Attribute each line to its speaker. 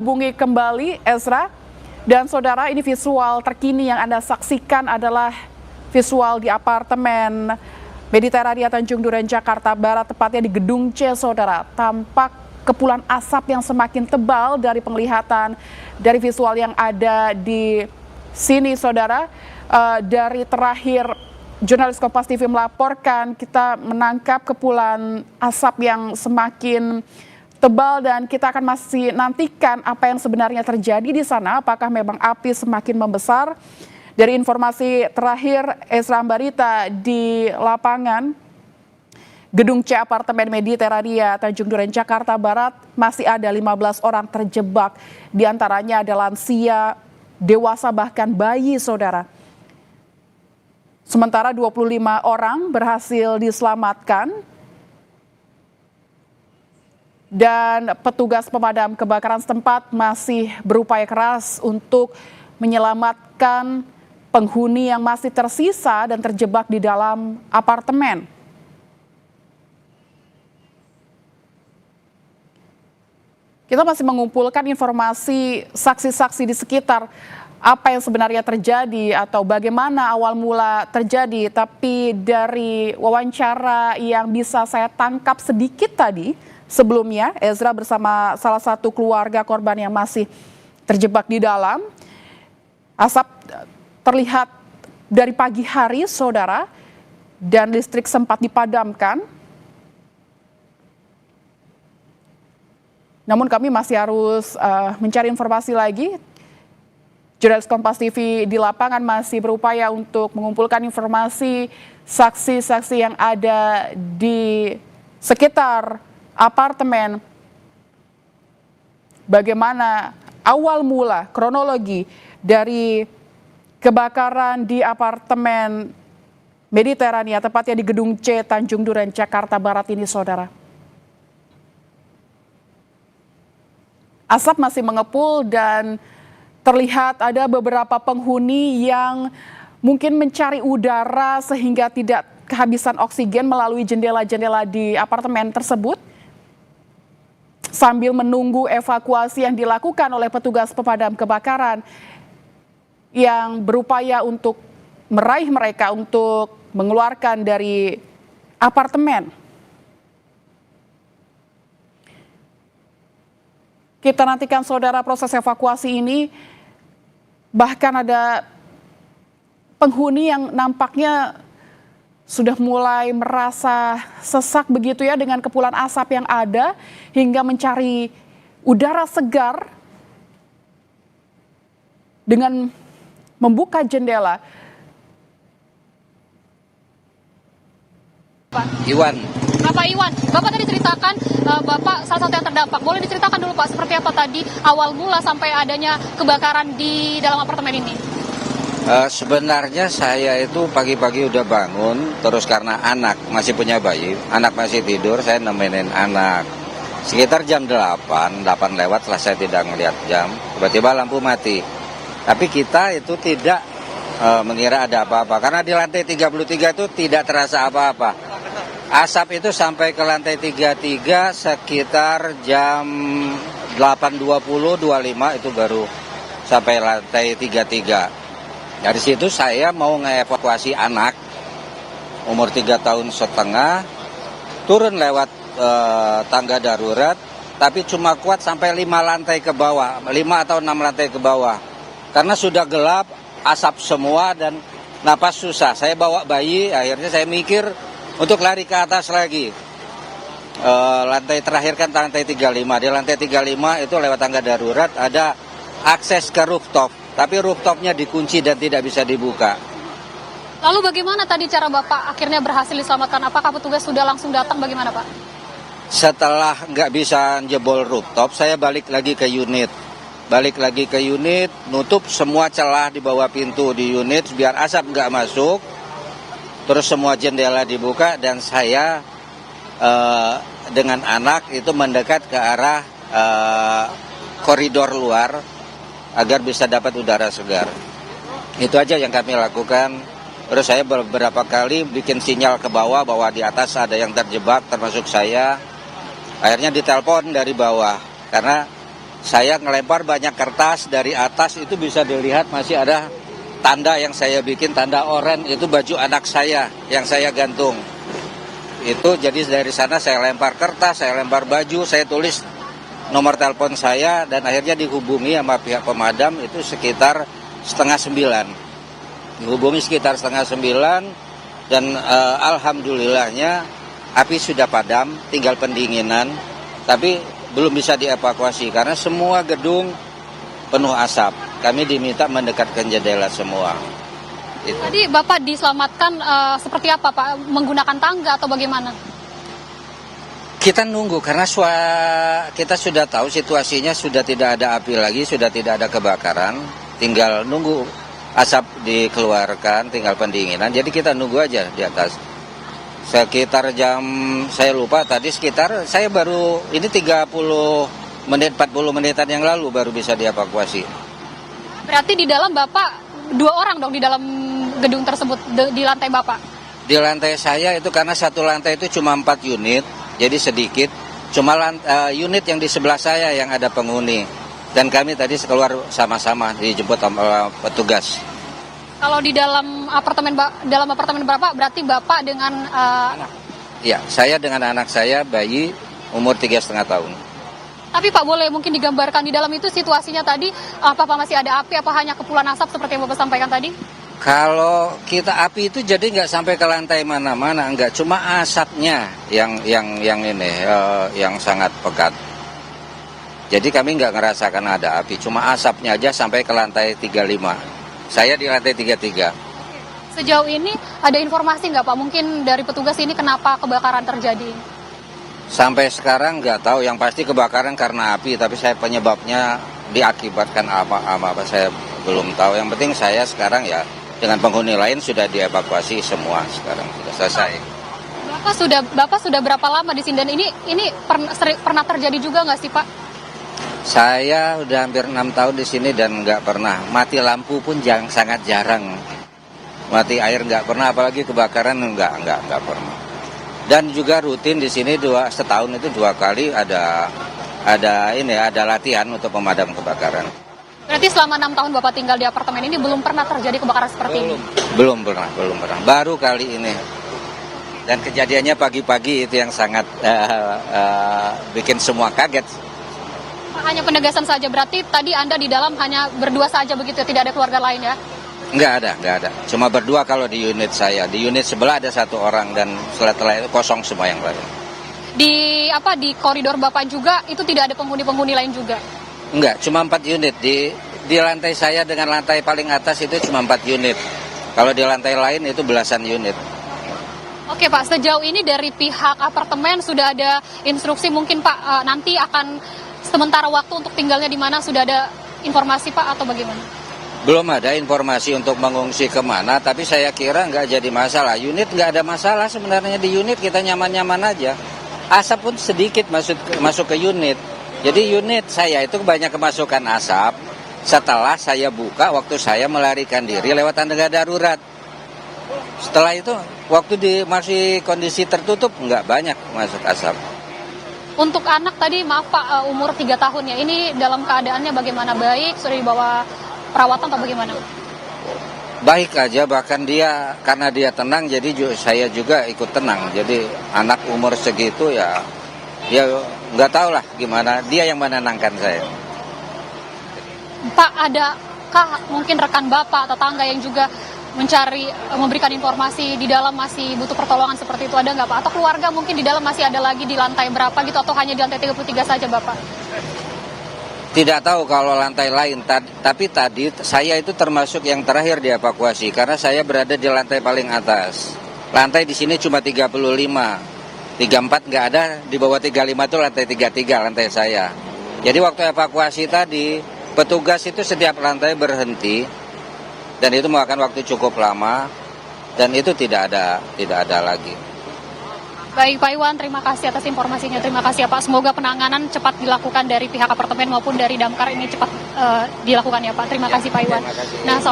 Speaker 1: Hubungi kembali Ezra dan saudara, ini visual terkini yang Anda saksikan adalah visual di apartemen Mediterania Tanjung Duren Jakarta Barat, tepatnya di Gedung C, saudara. Tampak kepulan asap yang semakin tebal dari penglihatan dari visual yang ada di sini, saudara. Dari terakhir jurnalis Kompas TV melaporkan, kita menangkap kepulan asap yang semakin tebal dan kita akan masih nantikan apa yang sebenarnya terjadi di sana. Apakah memang api semakin membesar? Dari informasi terakhir Ezra Ambarita di lapangan Gedung C Apartemen Mediterania Tanjung Duren Jakarta Barat, masih ada 15 orang terjebak. Di antaranya ada lansia, dewasa bahkan bayi, saudara. Sementara 25 orang berhasil diselamatkan. Dan petugas pemadam kebakaran setempat masih berupaya keras untuk menyelamatkan penghuni yang masih tersisa dan terjebak di dalam apartemen. Kita masih mengumpulkan informasi saksi-saksi di sekitar apa yang sebenarnya terjadi atau bagaimana awal mula terjadi. Tapi dari wawancara yang bisa saya tangkap sedikit tadi, sebelumnya, Ezra bersama salah satu keluarga korban yang masih terjebak di dalam. Asap terlihat dari pagi hari, saudara, dan listrik sempat dipadamkan. Namun kami masih harus mencari informasi lagi. Jurnalis Kompas TV di lapangan masih berupaya untuk mengumpulkan informasi saksi-saksi yang ada di sekitar apartemen, bagaimana awal mula kronologi dari kebakaran di apartemen Mediterania, tepatnya di Gedung C Tanjung Duren Jakarta Barat ini, saudara. Asap masih mengepul dan terlihat ada beberapa penghuni yang mungkin mencari udara sehingga tidak kehabisan oksigen melalui jendela-jendela di apartemen tersebut, sambil menunggu evakuasi yang dilakukan oleh petugas pemadam kebakaran yang berupaya untuk meraih mereka untuk mengeluarkan dari apartemen. Kita nantikan, saudara, proses evakuasi ini. Bahkan ada penghuni yang nampaknya sudah mulai merasa sesak begitu ya dengan kepulan asap yang ada, hingga mencari udara segar dengan membuka jendela.
Speaker 2: Pak Iwan.
Speaker 3: Bapak Iwan, Bapak tadi ceritakan Bapak salah satu yang terdampak. Boleh diceritakan dulu Pak, seperti apa tadi awal mula sampai adanya kebakaran di dalam apartemen ini?
Speaker 2: Sebenarnya saya itu pagi-pagi udah bangun, terus karena anak masih punya bayi, anak masih tidur, saya nemenin anak. Sekitar jam 8 lewat, setelah saya tidak melihat jam, tiba-tiba lampu mati. Tapi kita itu tidak mengira ada apa-apa, karena di lantai 33 itu tidak terasa apa-apa. Asap itu sampai ke lantai 33 sekitar jam 8.20, 25 itu baru sampai lantai 33. Dari situ saya mau ngeevakuasi anak umur 3 tahun setengah, turun lewat tangga darurat, tapi cuma kuat sampai 5 lantai ke bawah, 5 atau 6 lantai ke bawah. Karena sudah gelap, asap semua dan napas susah. Saya bawa bayi, akhirnya saya mikir untuk lari ke atas lagi. Lantai terakhir kan lantai 35. Di lantai 35 itu lewat tangga darurat ada akses ke rooftop. Tapi rooftopnya dikunci dan tidak bisa dibuka.
Speaker 3: Lalu bagaimana tadi cara Bapak akhirnya berhasil diselamatkan? Apakah petugas sudah langsung datang, bagaimana Pak?
Speaker 2: Setelah nggak bisa jebol rooftop, saya balik lagi ke unit. Nutup semua celah di bawah pintu di unit biar asap nggak masuk. Terus semua jendela dibuka dan saya dengan anak itu mendekat ke arah koridor luar agar bisa dapat udara segar. Itu aja yang kami lakukan. Terus saya beberapa kali bikin sinyal ke bawah bahwa di atas ada yang terjebak termasuk saya. Akhirnya ditelepon dari bawah karena saya ngelempar banyak kertas dari atas, itu bisa dilihat masih ada tanda yang saya bikin, tanda oranye, itu baju anak saya yang saya gantung. Itu jadi dari sana saya lempar kertas, saya lempar baju, saya tulis nomor telepon saya, dan akhirnya dihubungi sama pihak pemadam itu sekitar 8:30. Dihubungi sekitar 8:30 dan alhamdulillahnya api sudah padam, tinggal pendinginan, tapi belum bisa dievakuasi karena semua gedung penuh asap. Kami diminta mendekatkan jendela semua. Itu.
Speaker 3: Tadi Bapak diselamatkan seperti apa Pak? Menggunakan tangga atau bagaimana?
Speaker 2: Kita nunggu karena kita sudah tahu situasinya sudah tidak ada api lagi, sudah tidak ada kebakaran, tinggal nunggu asap dikeluarkan, tinggal pendinginan. Jadi kita nunggu aja di atas. Sekitar jam, saya lupa tadi, sekitar saya baru ini 30 menit, 40 menitan yang lalu baru bisa dievakuasi.
Speaker 3: Berarti di dalam Bapak 2 orang dong di dalam gedung tersebut, di lantai Bapak?
Speaker 2: Di lantai saya itu karena satu lantai itu cuma 4 unit, jadi sedikit. Cuma unit yang di sebelah saya yang ada penghuni. Dan kami tadi keluar sama-sama dijemput oleh petugas.
Speaker 3: Kalau di dalam apartemen Bapak, berarti Bapak dengan
Speaker 2: Ya, saya dengan anak saya, bayi umur 3,5 tahun.
Speaker 3: Tapi Pak, boleh mungkin digambarkan di dalam itu situasinya tadi, apakah masih ada api, apa hanya kepulan asap seperti yang Bapak sampaikan tadi?
Speaker 2: Kalau kita api itu jadi nggak sampai ke lantai mana-mana, nggak, cuma asapnya yang sangat pekat. Jadi kami nggak ngerasakan ada api, cuma asapnya aja sampai ke lantai 35. Saya di lantai 33.
Speaker 3: Sejauh ini ada informasi nggak Pak, mungkin dari petugas ini kenapa kebakaran terjadi?
Speaker 2: Sampai sekarang nggak tahu, yang pasti kebakaran karena api, tapi saya penyebabnya diakibatkan apa saya belum tahu. Yang penting saya sekarang ya dengan penghuni lain sudah dievakuasi semua, sekarang sudah selesai.
Speaker 3: Bapak sudah berapa lama di sini, dan ini pernah terjadi juga nggak sih Pak?
Speaker 2: Saya udah hampir 6 tahun di sini dan nggak pernah mati lampu pun sangat jarang. Mati air nggak pernah, apalagi kebakaran nggak pernah. Dan juga rutin di sini setahun itu 2 kali ada latihan untuk pemadam kebakaran.
Speaker 3: Berarti selama 6 tahun Bapak tinggal di apartemen ini belum pernah terjadi kebakaran seperti ini?
Speaker 2: Belum pernah. Baru kali ini. Dan kejadiannya pagi-pagi itu yang sangat bikin semua kaget.
Speaker 3: Pak, hanya penegasan saja, berarti tadi Anda di dalam hanya berdua saja begitu, tidak ada keluarga lain ya?
Speaker 2: Nggak ada. Cuma berdua kalau di unit saya. Di unit sebelah ada 1 orang dan setelah itu kosong semua yang lain.
Speaker 3: Di koridor Bapak juga itu tidak ada penghuni lain juga?
Speaker 2: Enggak, cuma 4 unit. Di lantai saya dengan lantai paling atas itu cuma 4 unit. Kalau di lantai lain itu belasan unit.
Speaker 3: Oke Pak, sejauh ini dari pihak apartemen sudah ada instruksi mungkin Pak nanti akan sementara waktu untuk tinggalnya di mana, sudah ada informasi Pak atau bagaimana?
Speaker 2: Belum ada informasi untuk mengungsi kemana, tapi saya kira nggak jadi masalah. Unit nggak ada masalah sebenarnya, di unit kita nyaman-nyaman aja. Asap pun sedikit masuk ke unit. Jadi unit saya itu banyak kemasukan asap setelah saya buka waktu saya melarikan diri lewat tangga darurat. Setelah itu waktu masih kondisi tertutup nggak banyak masuk asap.
Speaker 3: Untuk anak tadi, maaf Pak, umur 3 tahun ya, ini dalam keadaannya bagaimana? Baik, sudah dibawa perawatan atau bagaimana?
Speaker 2: Baik aja, bahkan karena dia tenang, jadi saya juga ikut tenang. Jadi anak umur segitu ya nggak tahu lah gimana, dia yang menenangkan saya.
Speaker 3: Pak, adakah mungkin rekan Bapak atau tangga yang juga memberikan informasi di dalam masih butuh pertolongan seperti itu, ada nggak Pak? Atau keluarga mungkin di dalam masih ada lagi di lantai berapa gitu, atau hanya di lantai 33 saja Bapak?
Speaker 2: Tidak tahu kalau lantai lain, tapi tadi saya itu termasuk yang terakhir dievakuasi karena saya berada di lantai paling atas. Lantai di sini cuma 35, 34 nggak ada, di bawah 35 itu lantai 33, lantai saya. Jadi waktu evakuasi tadi, petugas itu setiap lantai berhenti, dan itu memakan waktu cukup lama, dan itu tidak ada lagi.
Speaker 3: Baik Pak Iwan, terima kasih atas informasinya. Terima kasih ya Pak. Semoga penanganan cepat dilakukan dari pihak apartemen maupun dari damkar ini cepat dilakukan ya Pak. Terima kasih Pak Iwan.
Speaker 2: Terima kasih.
Speaker 3: Nah,